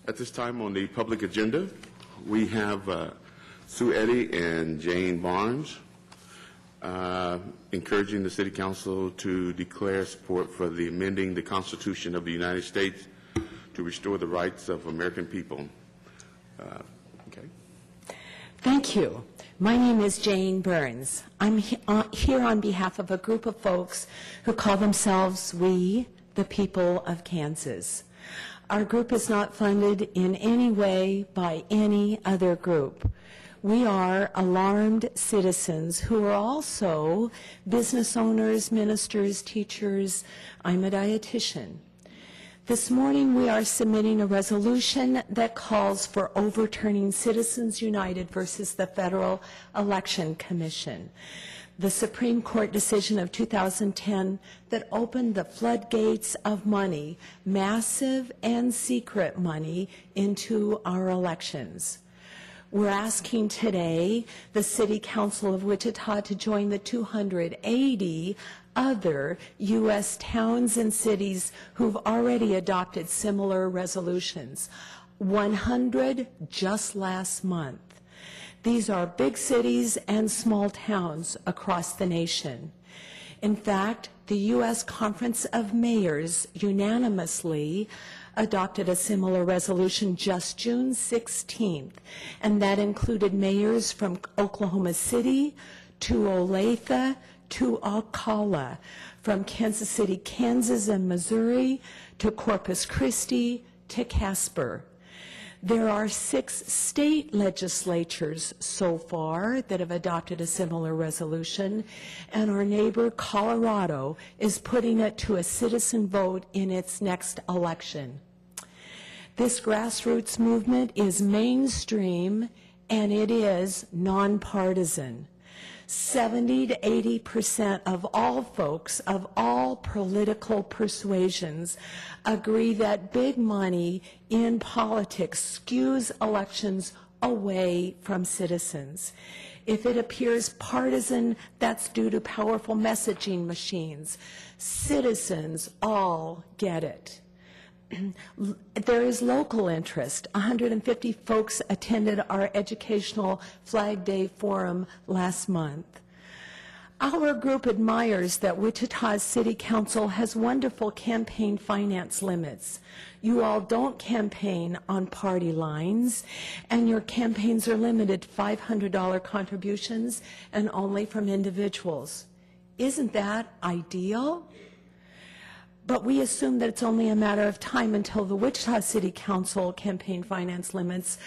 At this time on the public agenda, we have Sue Eddy and Jane Barnes encouraging the City Council to declare support for the amending the Constitution of the United States to restore the rights of American people. Okay. Thank you. My name is Jane Burns. I'm here on behalf of a group of folks who call themselves We, the People of Kansas. Our group is not funded in any way by any other group. We are alarmed citizens who are also business owners, ministers, teachers. I'm a dietitian. This morning we are submitting a resolution that calls for overturning Citizens United versus the Federal Election Commission, the Supreme Court decision of 2010 that opened the floodgates of money, massive and secret money, into our elections. We're asking today the City Council of Wichita to join the 280 other U.S. towns and cities who've already adopted similar resolutions, 100 just last month. These are big cities and small towns across the nation. In fact, the U.S. Conference of Mayors unanimously adopted a similar resolution just June 16th, and that included mayors from Oklahoma City to Olathe to Ocala, from Kansas City, Kansas and Missouri to Corpus Christi to Casper. There are 6 state legislatures so far that have adopted a similar resolution, and our neighbor Colorado is putting it to a citizen vote in its next election. This grassroots movement is mainstream and it is nonpartisan. 70 to 80% of all folks of all political persuasions agree that big money in politics skews elections away from citizens. If it appears partisan, that's due to powerful messaging machines. Citizens all get it. There is local interest. 150 folks attended our educational Flag Day forum last month. Our group admires that Wichita's City Council has wonderful campaign finance limits. You all don't campaign on party lines, and your campaigns are limited to $500 contributions and only from individuals. Isn't that ideal? But we assume that it's only a matter of time until the Wichita City Council campaign finance limits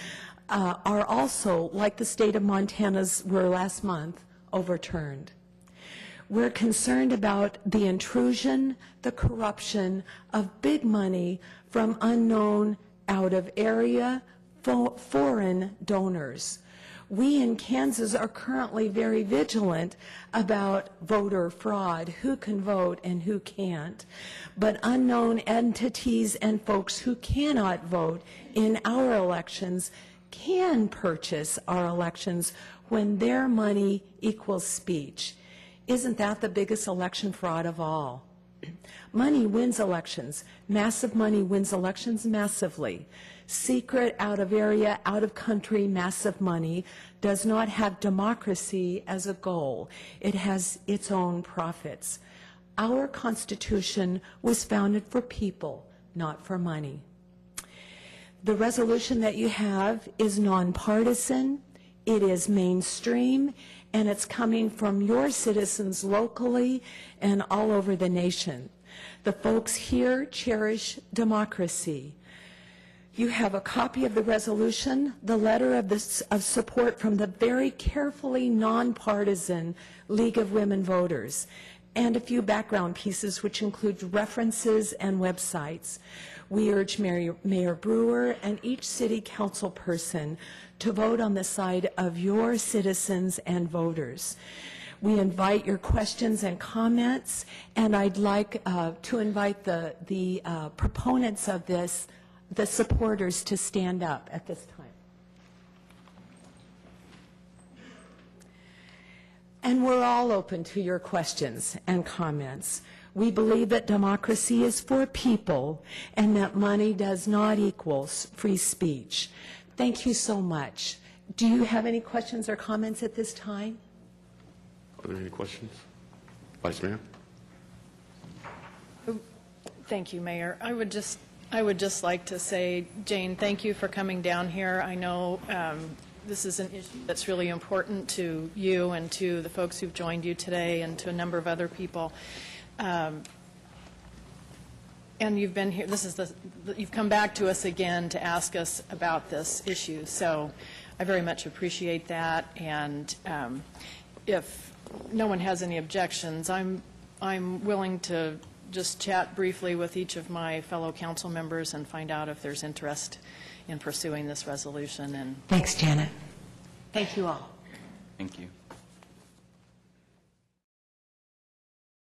are also, like the state of Montana's were last month, overturned. We're concerned about the intrusion, the corruption of big money from unknown, out-of-area, foreign donors. We in Kansas are currently very vigilant about voter fraud, who can vote and who can't. But unknown entities and folks who cannot vote in our elections can purchase our elections when their money equals speech. Isn't that the biggest election fraud of all? Money wins elections. Massive money wins elections massively. Secret, out of area, out of country, massive money does not have democracy as a goal. It has its own profits. Our Constitution was founded for people, not for money. The resolution that you have is nonpartisan, it is mainstream, and it's coming from your citizens locally and all over the nation. The folks here cherish democracy. You have a copy of the resolution, the letter of support from the very carefully nonpartisan League of Women Voters, and a few background pieces which include references and websites. We urge Mayor Brewer and each city council person to vote on the side of your citizens and voters. We invite your questions and comments, and I'd like to invite the proponents of this, the supporters, to stand up at this time. And we're all open to your questions and comments. We believe that democracy is for people and that money does not equal free speech. Thank you so much. Do you have any questions or comments at this time? Are there any questions? Vice Mayor? Thank you, Mayor. I would just like to say, Jane, thank you for coming down here. I know this is an issue that's really important to you and to the folks who've joined you today and to a number of other people. And you've been here, you've come back to us again to ask us about this issue. So I very much appreciate that. And if no one has any objections, I'm willing to just chat briefly with each of my fellow council members and find out if there's interest in pursuing this resolution. And Thanks, Janet. Thank you all. Thank you.